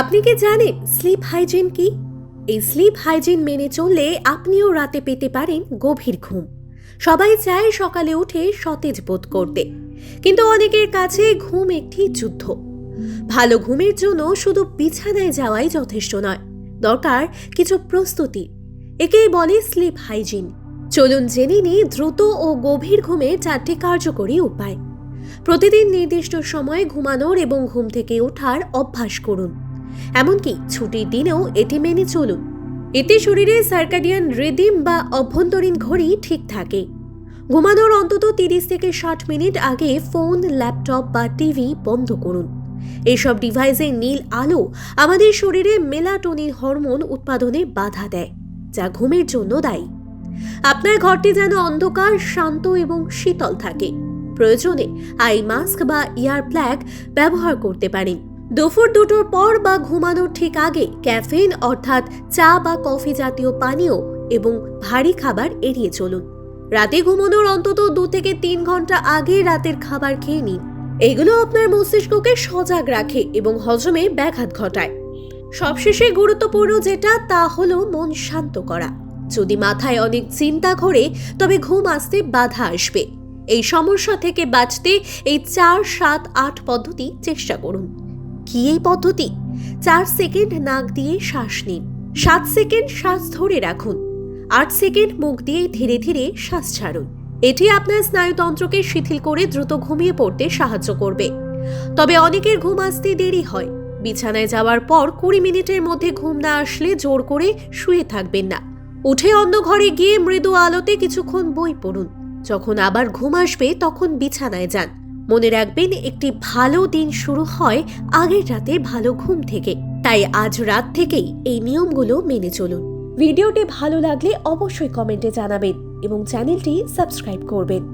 আপনি কি জানেন স্লিপ হাইজিন কি? এই স্লিপ হাইজিন মেনে চললে আপনিও রাতে পেতে পারেন গভীর ঘুম। সবাই চায় সকালে উঠে সতেজ বোধ করতে, কিন্তু অনেকের কাছে ঘুম একটি যুদ্ধ। ভালো ঘুমের জন্য শুধু বিছানায় যাওয়াই যথেষ্ট নয়, দরকার কিছু প্রস্তুতি। একেই বলে স্লিপ হাইজিন। চলুন জেনে নিই দ্রুত ও গভীর ঘুমের 4টি কার্যকরী উপায়। প্রতিদিন নির্দিষ্ট সময়ে ঘুমানোর এবং ঘুম থেকে ওঠার অভ্যাস করুন। এমনকি ছুটির দিনেও এটি মেনে চলুন। এতে শরীরে সার্কাডিয়ান রিদিম বা অভ্যন্তরীণ ঘড়ি ঠিক থাকে। ঘুমানোর অন্তত 30 থেকে 60 মিনিট আগে ফোন, ল্যাপটপ বা টিভি বন্ধ করুন। এসব ডিভাইসের নীল আলো আমাদের শরীরে মেলাটোনিন হরমোন উৎপাদনে বাধা দেয়, যা ঘুমের জন্য দায়ী। আপনার ঘরটি যেন অন্ধকার, শান্ত এবং শীতল থাকে। প্রয়োজনে আই মাস্ক বা ইয়ার প্লাগ ব্যবহার করতে পারেন। দুপুর 2টোর পর বা ঘুমানোর ঠিক আগে ক্যাফেইন অর্থাৎ চা বা কফি জাতীয় পানীয় এবং ভারী খাবার এড়িয়ে চলুন। রাতে ঘুমানোর অন্তত 2 থেকে 3 ঘন্টা আগে রাতের খাবার খেয়ে নিন। এগুলো আপনার মস্তিষ্ককে সজাগ রাখে এবং হজমে ব্যাঘাত ঘটায়। সবশেষে গুরুত্বপূর্ণ যেটা, তা হলো মন শান্ত করা। যদি মাথায় অনেক চিন্তা ঘোরে, তবে ঘুম আসতে বাধা আসবে। এই সমস্যা থেকে বাঁচতে এই 4-7-8 পদ্ধতি চেষ্টা করুন। কি এই পদ্ধতি? 4 সেকেন্ড নাক দিয়ে শ্বাস নিন, 7 সেকেন্ড শ্বাস ধরে রাখুন, 8 সেকেন্ড মুখ দিয়ে ধীরে ধীরে শ্বাস ছাড়ুন। এটি আপনার স্নায়ুতন্ত্রকে শিথিল করে দ্রুত ঘুমিয়ে পড়তে সাহায্য করবে। তবে অনেকের ঘুম আসতে দেরি হয়। বিছানায় যাওয়ার পর 20 মিনিটের মধ্যে ঘুম না আসলে জোর করে শুয়ে থাকবেন না। উঠে অন্য ঘরে গিয়ে মৃদু আলোতে কিছুক্ষণ বই পড়ুন। যখন আবার ঘুম আসবে তখন বিছানায় যান। মনে রাখবেন, একটি ভালো দিন শুরু হয় আগের রাতে ভালো ঘুম থেকে। তাই আজ রাত থেকেই এই নিয়মগুলো মেনে চলুন। ভিডিওটি ভালো লাগলে অবশ্যই কমেন্টে জানাবেন এবং চ্যানেলটি সাবস্ক্রাইব করবেন।